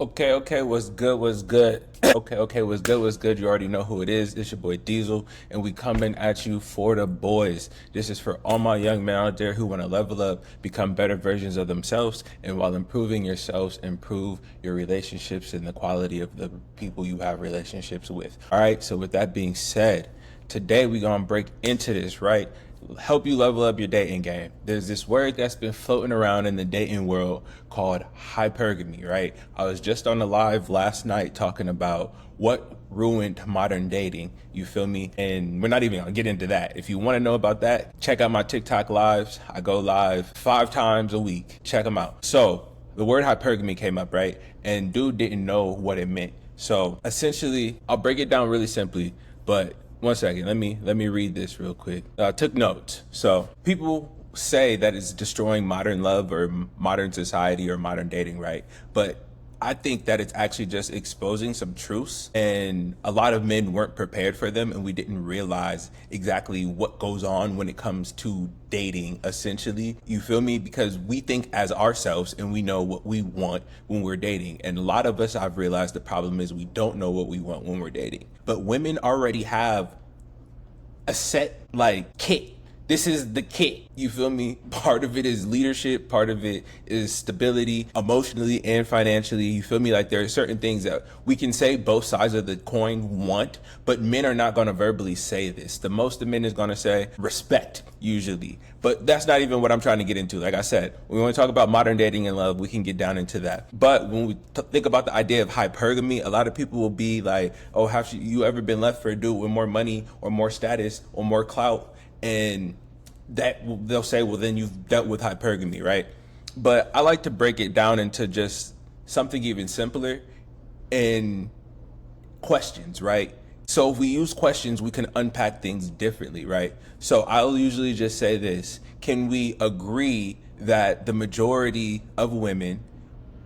Okay, what's good, what's good? What's good? You already know who it is. It's your boy Diesel, and we coming at you for the boys. This is for all my young men out there who want to level up, become better versions of themselves, and while improving yourselves, improve your relationships and the quality of the people you have relationships with. All right, so with that being said, today we gonna break into this, right? Help you level up your dating game. There's this word that's been floating around in the dating world called hypergamy, right? I was just on the live last night talking about what ruined modern dating. You feel me? And we're not even gonna get into that. If you want to know about that, check out my TikTok lives. I go live 5 times a week. Check them out. So the word hypergamy came up, right? And dude didn't know what it meant. So essentially, I'll break it down really simply, but one second, let me read this real quick. I took notes. So people say that it's destroying modern love or modern society or modern dating, right? But I think that it's actually just exposing some truths, and a lot of men weren't prepared for them, and we didn't realize exactly what goes on when it comes to dating, essentially. You feel me? Because we think as ourselves and we know what we want when we're dating. And a lot of us, I've realized the problem is we don't know what we want when we're dating. But women already have a set like kit. This is the kit. You feel me? Part of it is leadership. Part of it is stability, emotionally and financially. You feel me? Like there are certain things that we can say both sides of the coin want, but men are not going to verbally say this. The most the men is going to say respect usually, but that's not even what I'm trying to get into. Like I said, when we want to talk about modern dating and love, we can get down into that. But when we think about the idea of hypergamy, a lot of people will be like, oh, have you ever been left for a dude with more money or more status or more clout? And that they'll say, well, then you've dealt with hypergamy, right? But I like to break it down into just something even simpler in questions, right? So if we use questions, we can unpack things differently, right? So I'll usually just say this: can we agree that the majority of women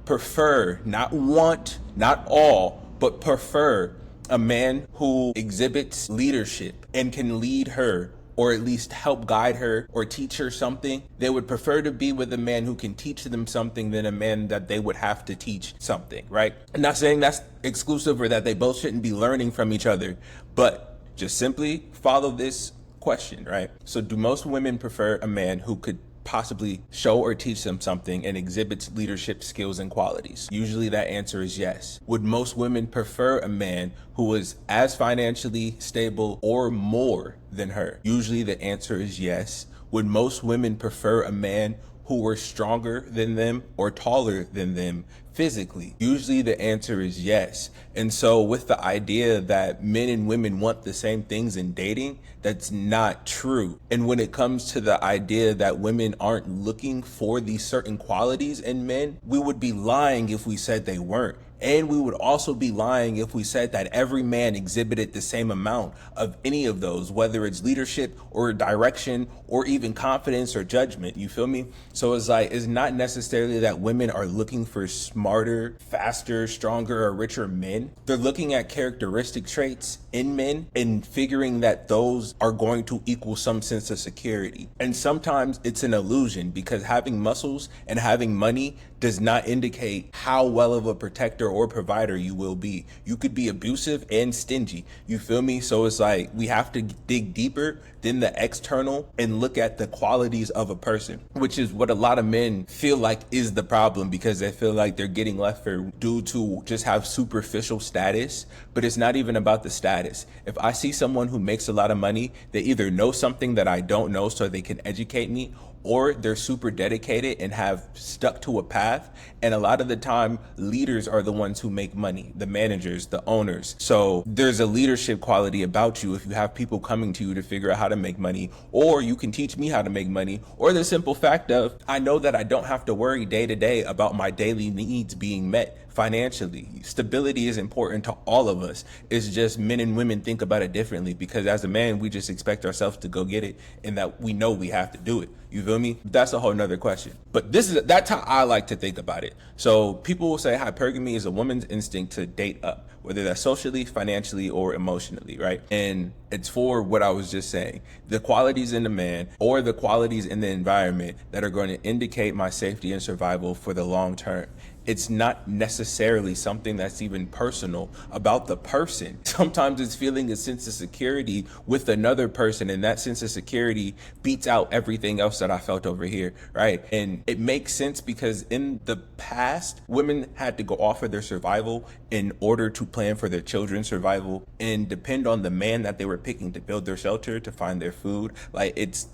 prefer, not want, not all, but prefer a man who exhibits leadership and can lead her, or at least help guide her or teach her something? They would prefer to be with a man who can teach them something than a man that they would have to teach something, right? I'm not saying that's exclusive or that they both shouldn't be learning from each other, but just simply follow this question, right? So do most women prefer a man who could possibly show or teach them something and exhibits leadership skills and qualities? Usually that answer is yes. Would most women prefer a man who is as financially stable or more than her? Usually the answer is yes. Would most women prefer a man who were stronger than them or taller than them physically? Usually the answer is yes. And so with the idea that men and women want the same things in dating, that's not true. And when it comes to the idea that women aren't looking for these certain qualities in men, we would be lying if we said they weren't. And we would also be lying if we said that every man exhibited the same amount of any of those, whether it's leadership or direction or even confidence or judgment. You feel me? So it's like, it's not necessarily that women are looking for smarter, faster, stronger, or richer men. They're looking at characteristic traits in men and figuring that those are going to equal some sense of security. And sometimes it's an illusion, because having muscles and having money does not indicate how well of a protector or provider you will be. You could be abusive and stingy. You feel me? So it's like we have to dig deeper than the external and look at the qualities of a person, which is what a lot of men feel like is the problem, because they feel like they're getting left for dudes who just have superficial status. But it's not even about the status. If I see someone who makes a lot of money, they either know something that I don't know so they can educate me, or they're super dedicated and have stuck to a path. And a lot of the time, leaders are the ones who make money, the managers, the owners. So there's a leadership quality about you if you have people coming to you to figure out how to make money, or you can teach me how to make money, or the simple fact of, I know that I don't have to worry day to day about my daily needs being met financially. Stability is important to all of us. It's just men and women think about it differently, because as a man, we just expect ourselves to go get it, and that we know we have to do it. You feel me? That's a whole nother question. But that's how I like to think about it. So people will say hypergamy is a woman's instinct to date up, whether that's socially, financially, or emotionally, right? And it's for what I was just saying, the qualities in the man or the qualities in the environment that are going to indicate my safety and survival for the long term. it's not necessarily something that's even personal about the person. Sometimes it's feeling a sense of security with another person, and that sense of security beats out everything else that I felt over here, right? And it makes sense because in the past, women had to go off of their survival in order to plan for their children's survival and depend on the man that they were picking to build their shelter, to find their food. Like, it's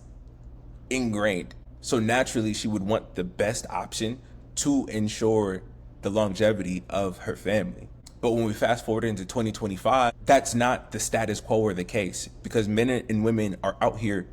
ingrained. So naturally, she would want the best option to ensure the longevity of her family. But when we fast forward into 2025, that's not the status quo or the case, because men and women are out here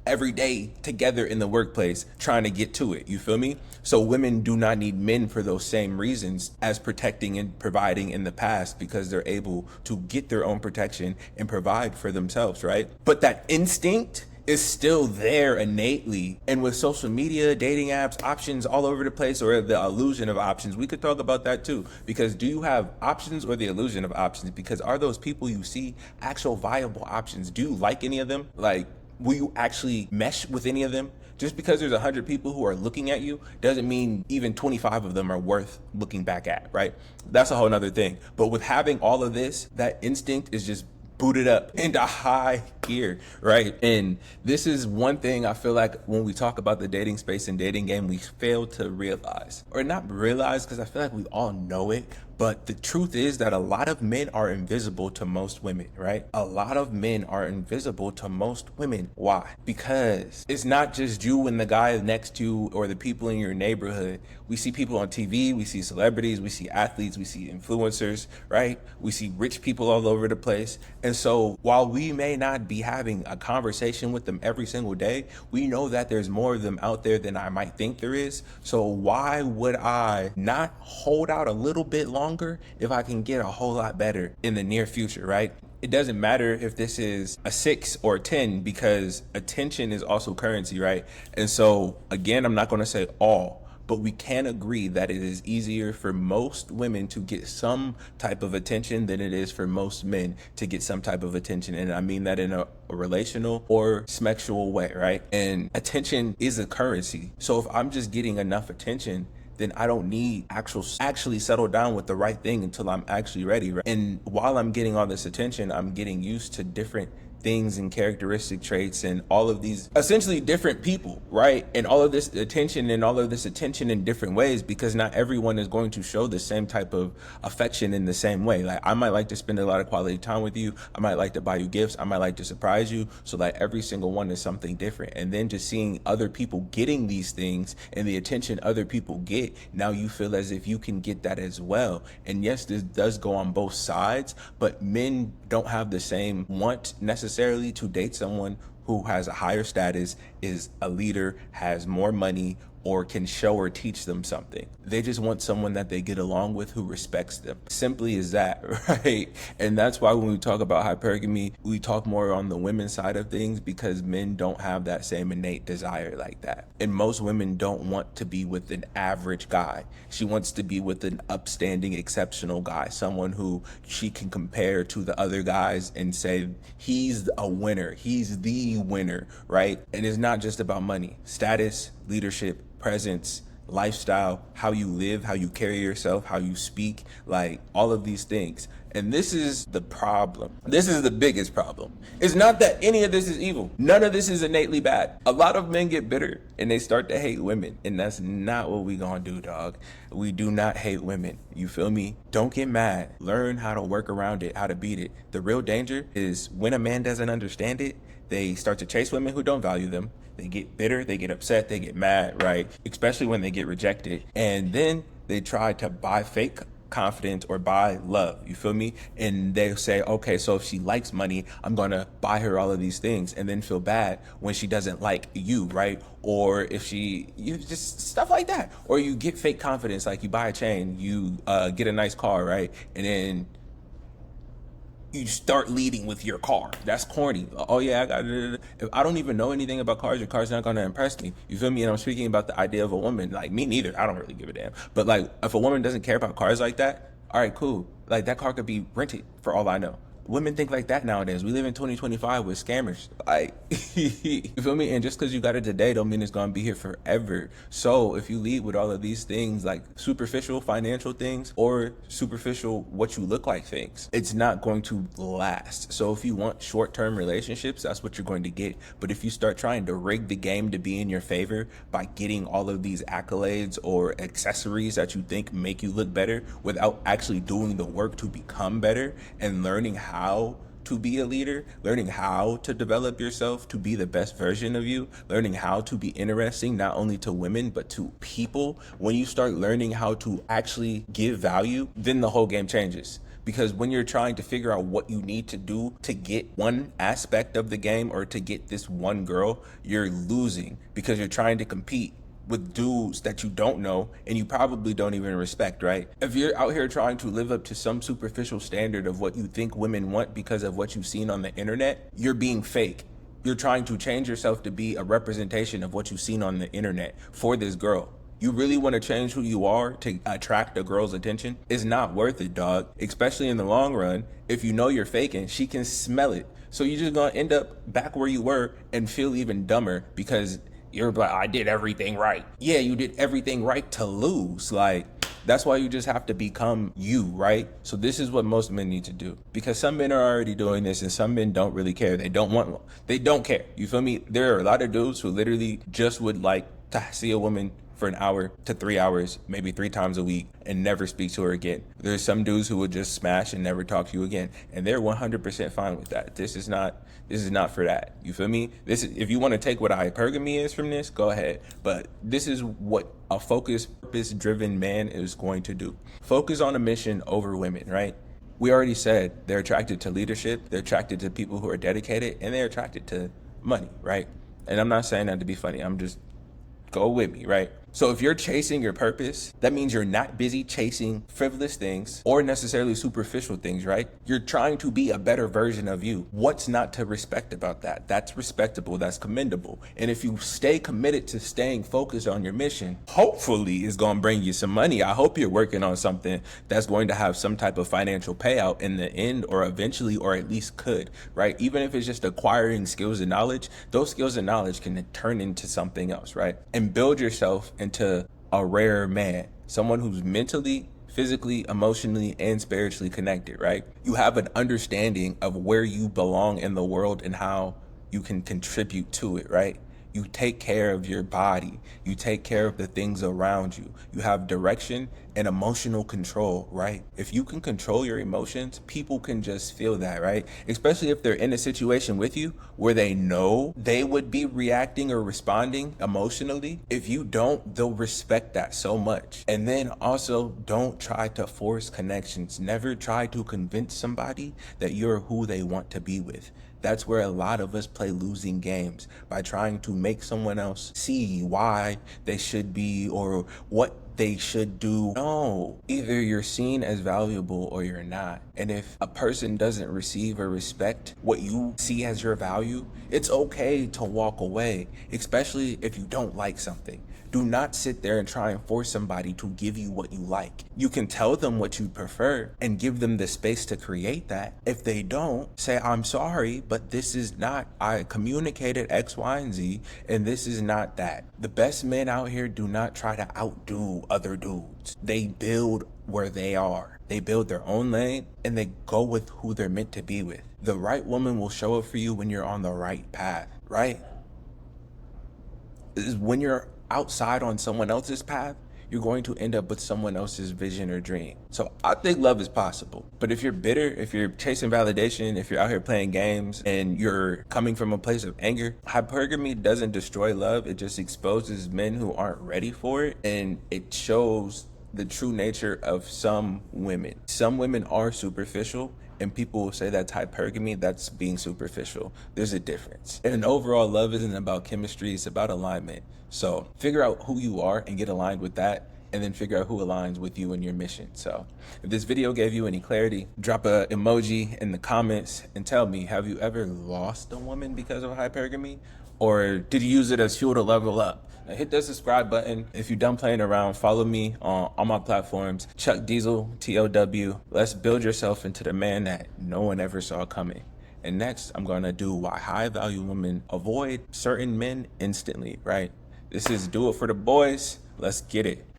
every day together in the workplace trying to get to it. You feel me? So women do not need men for those same reasons as protecting and providing in the past, because they're able to get their own protection and provide for themselves, right? But that instinct is still there innately. And with social media, dating apps, options all over the place, or the illusion of options, we could talk about that too. Because do you have options or the illusion of options? Because are those people you see actual viable options? Do you like any of them? Like, will you actually mesh with any of them? Just because there's 100 people who are looking at you doesn't mean even 25 of them are worth looking back at, right? That's a whole nother thing. But with having all of this, that instinct is just booted up into high gear, right? And this is one thing I feel like when we talk about the dating space and dating game, we fail to realize, or not realize, because I feel like we all know it, but the truth is that a lot of men are invisible to most women, right? A lot of men are invisible to most women. Why? Because it's not just you and the guy next to you or the people in your neighborhood. We see people on TV, we see celebrities, we see athletes, we see influencers, right? We see rich people all over the place. And so while we may not be having a conversation with them every single day, we know that there's more of them out there than I might think there is. So why would I not hold out a little bit longer if I can get a whole lot better in the near future, right? It doesn't matter if this is a 6 or a 10, because attention is also currency, right? And so again, I'm not going to say all, but we can agree that it is easier for most women to get some type of attention than it is for most men to get some type of attention. And I mean that in a relational or sexual way, right? And attention is a currency. So if I'm just getting enough attention, then I don't need actually settle down with the right thing until I'm actually ready, right? And while I'm getting all this attention, I'm getting used to different things and characteristic traits and all of these essentially different people, right? And all of this attention in different ways, because not everyone is going to show the same type of affection in the same way. Like, I might like to spend a lot of quality time with you. I might like to buy you gifts. I might like to surprise you. So like every single one is something different. And then just seeing other people getting these things and the attention other people get, now you feel as if you can get that as well. And yes, this does go on both sides, but men don't have the same want necessarily to date someone who has a higher status, is a leader, has more money, or can show or teach them something. They just want someone that they get along with who respects them. Simply as that, right? And that's why when we talk about hypergamy, we talk more on the women's side of things, because men don't have that same innate desire like that. And most women don't want to be with an average guy. She wants to be with an upstanding, exceptional guy, someone who she can compare to the other guys and say, he's a winner, he's the winner, right? And it's not just about money, status, leadership, presence, lifestyle, how you live, how you carry yourself, how you speak, like all of these things. And this is the problem. This is the biggest problem. It's not that any of this is evil. None of this is innately bad. A lot of men get bitter and they start to hate women. And that's not what we gonna do, dog. We do not hate women. You feel me? Don't get mad. Learn how to work around it, how to beat it. The real danger is when a man doesn't understand it, they start to chase women who don't value them. They get bitter, they get upset, they get mad, right? Especially when they get rejected. And then they try to buy fake confidence or buy love, you feel me? And they say, okay, so if she likes money, I'm gonna buy her all of these things, and then feel bad when she doesn't like you, right? Or if you just stuff like that. Or you get fake confidence, like you buy a chain, you get a nice car, right? And then you start leading with your car. That's corny. Oh yeah, I got it. If I don't even know anything about cars, your car's not gonna impress me. You feel me? And I'm speaking about the idea of a woman. Like, me neither. I don't really give a damn. But like, if a woman doesn't care about cars like that, all right, cool. Like, that car could be rented for all I know. Women think like that nowadays. We live in 2025 with scammers. Like, you feel me? And just because you got it today don't mean it's gonna be here forever. So if you lead with all of these things, like superficial financial things or superficial what you look like things, it's not going to last. So if you want short-term relationships, that's what you're going to get. But if you start trying to rig the game to be in your favor by getting all of these accolades or accessories that you think make you look better without actually doing the work to become better and learning how to be a leader, learning how to develop yourself to be the best version of you, learning how to be interesting not only to women but to people, when you start learning how to actually give value, then the whole game changes. Because when you're trying to figure out what you need to do to get one aspect of the game or to get this one girl, you're losing because you're trying to compete with dudes that you don't know and you probably don't even respect, right? If you're out here trying to live up to some superficial standard of what you think women want because of what you've seen on the internet, you're being fake. You're trying to change yourself to be a representation of what you've seen on the internet for this girl. You really want to change who you are to attract a girl's attention? It's not worth it, dog. Especially in the long run, if you know you're faking, she can smell it. So you're just gonna end up back where you were and feel even dumber because you're like, I did everything right. Yeah, you did everything right to lose. Like, that's why you just have to become you, right? So this is what most men need to do, because some men are already doing this and some men don't really care. They don't care. You feel me? There are a lot of dudes who literally just would like to see a woman for an hour to 3 hours, maybe 3 times a week, and never speak to her again. There's some dudes who would just smash and never talk to you again, and they're 100% fine with that. This is not for that. You feel me? If you want to take what hypergamy is from this, go ahead. But this is what a focused, purpose-driven man is going to do. Focus on a mission over women, right? We already said they're attracted to leadership, they're attracted to people who are dedicated, and they're attracted to money, right? And I'm not saying that to be funny. I'm just, go with me, right? So if you're chasing your purpose, that means you're not busy chasing frivolous things or necessarily superficial things, right? You're trying to be a better version of you. What's not to respect about that? That's respectable, that's commendable. And if you stay committed to staying focused on your mission, hopefully it's gonna bring you some money. I hope you're working on something that's going to have some type of financial payout in the end, or eventually, or at least could, right? Even if it's just acquiring skills and knowledge, those skills and knowledge can turn into something else, right? And build yourself into a rare man, someone who's mentally, physically, emotionally, and spiritually connected, right? You have an understanding of where you belong in the world and how you can contribute to it, right? You take care of your body. You take care of the things around you. You have direction and emotional control, right? If you can control your emotions, people can just feel that, right? Especially if they're in a situation with you where they know they would be reacting or responding emotionally. If you don't, they'll respect that so much. And then also, don't try to force connections. Never try to convince somebody that you're who they want to be with. That's where a lot of us play losing games, by trying to make someone else see why they should be or what they should do. No, either you're seen as valuable or you're not. And if a person doesn't receive or respect what you see as your value, it's okay to walk away, especially if you don't like something. Do not sit there and try and force somebody to give you what you like. You can tell them what you prefer and give them the space to create that. If they don't, say, I'm sorry, but this is not, I communicated X, Y, and Z, and this is not that. The best men out here do not try to outdo other dudes. They build where they are. They build their own lane and they go with who they're meant to be with. The right woman will show up for you when you're on the right path, right? When you're outside on someone else's path, you're going to end up with someone else's vision or dream. So I think love is possible. But if you're bitter, if you're chasing validation, if you're out here playing games and you're coming from a place of anger, hypergamy doesn't destroy love. It just exposes men who aren't ready for it. And it shows the true nature of some women. Some women are superficial, and people will say that's hypergamy, that's being superficial. There's a difference. And overall, love isn't about chemistry, it's about alignment. So figure out who you are and get aligned with that, and then figure out who aligns with you and your mission. So if this video gave you any clarity, drop a emoji in the comments and tell me, have you ever lost a woman because of hypergamy? Or did you use it as fuel to level up? Now hit the subscribe button. If you're done playing around, follow me on all my platforms. Chuck Diesel, TLW. Let's build yourself into the man that no one ever saw coming. And next, I'm gonna do why high value women avoid certain men instantly, right? This is Do It For The Boys. Let's get it.